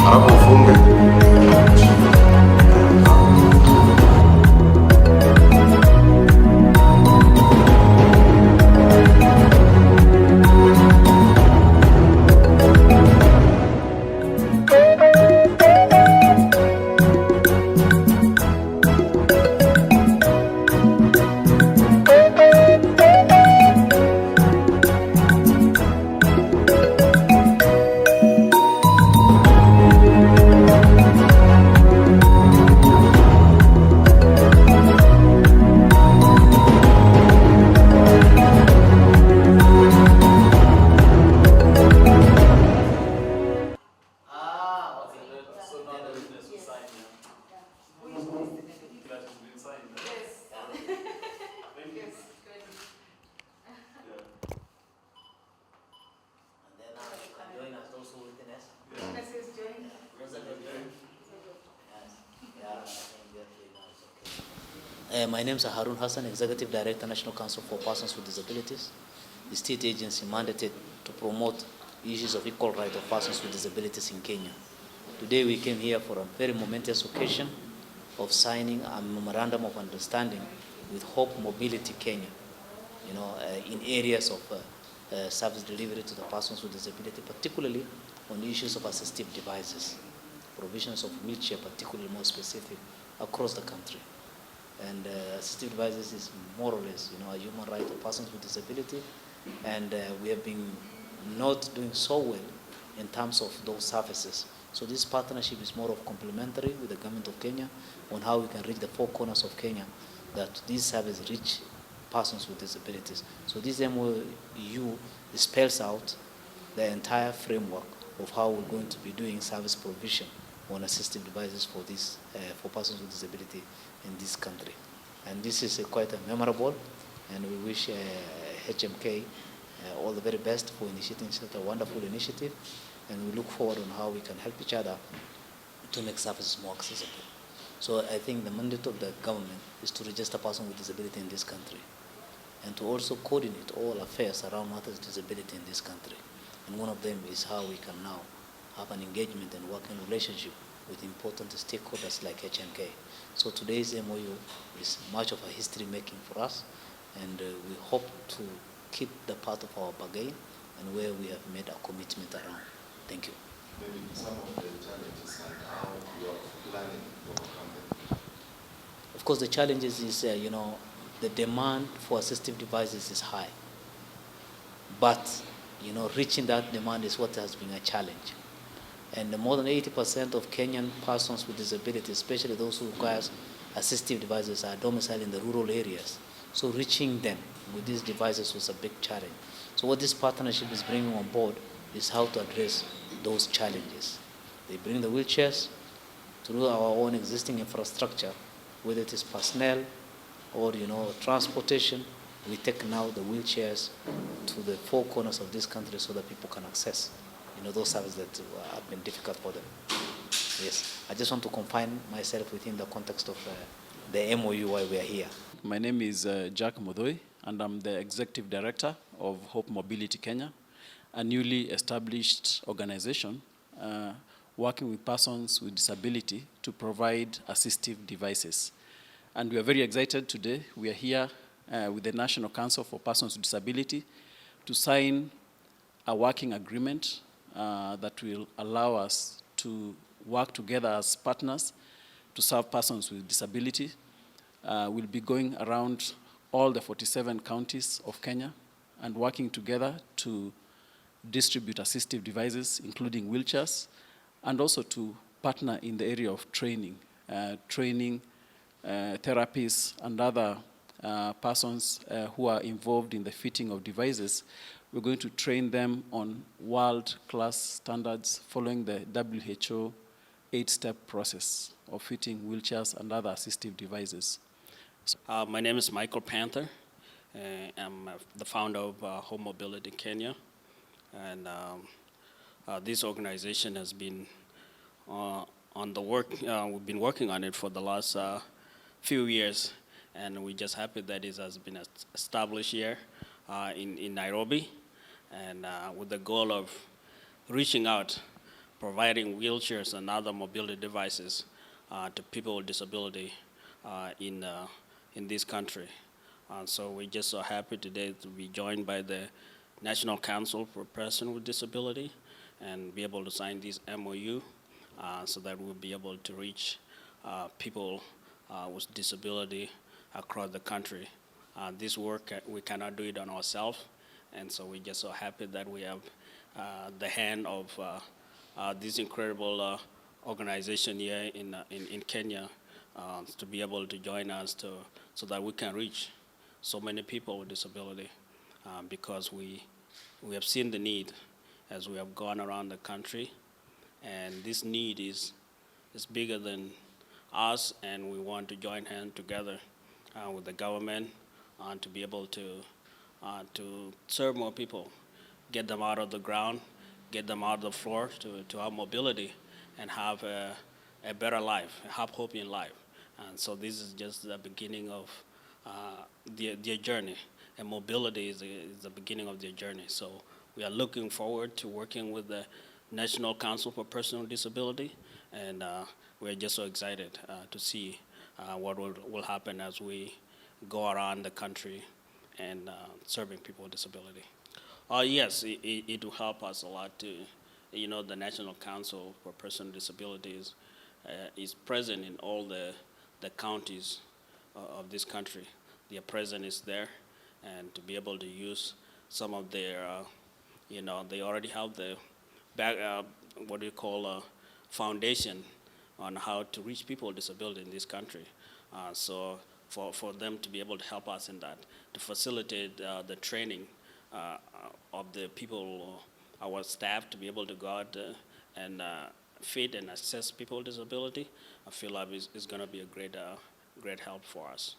Alafu ufunge. My name is Harun Hassan, Executive Director, National Council for Persons with Disabilities, the state agency mandated to promote issues of equal rights of persons with disabilities in Kenya. Today we came here for a very momentous occasion of signing a memorandum of understanding with Hope Mobility Kenya, in areas of service delivery to the persons with disability, particularly on issues of assistive devices, provisions of wheelchair, particularly more specific, across the country. And assistive devices is more or less, a human right of persons with disability, and we have been not doing so well in terms of those services. So this partnership is more of complementary with the government of Kenya on how we can reach the four corners of Kenya, that these services reach persons with disabilities. So this MOU spells out the entire framework of how we're going to be doing service provision on assistive devices for this for persons with disability in this country. And this is quite a memorable, and we wish HMK all the very best for initiating such a wonderful initiative, and we look forward on how we can help each other to make services more accessible. So I think the mandate of the government is to register persons with disability in this country, and to also coordinate all affairs around matters of disability in this country. And one of them is how we can now have an engagement and working relationship with important stakeholders like HMK. So today's MOU is much of a history making for us, and we hope to keep the part of our bargain and where we have made a commitment around. Thank you. Maybe some of the challenges and how you are planning to overcome them. Of course, the challenges is, the demand for assistive devices is high. But, reaching that demand is what has been a challenge. And more than 80% of Kenyan persons with disabilities, especially those who require assistive devices, are domiciled in the rural areas. So reaching them with these devices was a big challenge. So what this partnership is bringing on board is how to address those challenges. They bring the wheelchairs through our own existing infrastructure, whether it is personnel or transportation. We take now the wheelchairs to the four corners of this country so that people can access those services that have been difficult for them. Yes, I just want to confine myself within the context of the MOU while we are here. My name is Jack Muthui, and I'm the Executive Director of Hope Mobility Kenya, a newly established organization working with persons with disability to provide assistive devices. And we are very excited today. We are here with the National Council for Persons with Disability to sign a working agreement that will allow us to work together as partners to serve persons with disability. We'll be going around all the 47 counties of Kenya and working together to distribute assistive devices, including wheelchairs, and also to partner in the area of training, therapies, and other persons who are involved in the fitting of devices. We're going to train them on world-class standards following the WHO 8-step process of fitting wheelchairs and other assistive devices. My name is Michael Panther. I'm the founder of Hope Mobility Kenya. And this organization has been on the work, we've been working on it for the last few years. and we're just happy that it has been established here in Nairobi, and with the goal of reaching out, providing wheelchairs and other mobility devices to people with disability in this country. So we're just so happy today to be joined by the National Council for Persons with Disability and be able to sign this MOU so that we'll be able to reach people with disability across the country. This work, we cannot do it on ourselves, and so we're just so happy that we have the hand of this incredible organization here in Kenya to be able to join us so that we can reach so many people with disability because we have seen the need as we have gone around the country, and this need is bigger than us, and we want to join hands together with the government to be able to serve more people, get them out of the ground, get them out of the floor to have mobility and have a better life, have hope in life. And so this is just the beginning of their journey, and mobility is the beginning of their journey. So we are looking forward to working with the National Council for Persons with Disability, and we're just so excited to see what will happen as we go around the country and serving people with disability. Yes, it will help us a lot to, the National Council for Persons with Disabilities is present in all the counties of this country. Their presence is there, and to be able to use some of their, they already have the foundation on how to reach people with disability in this country. So for them to be able to help us in that, to facilitate the training of the people, our staff, to be able to go out and feed and assess people with disability, I feel like is going to be a great help for us.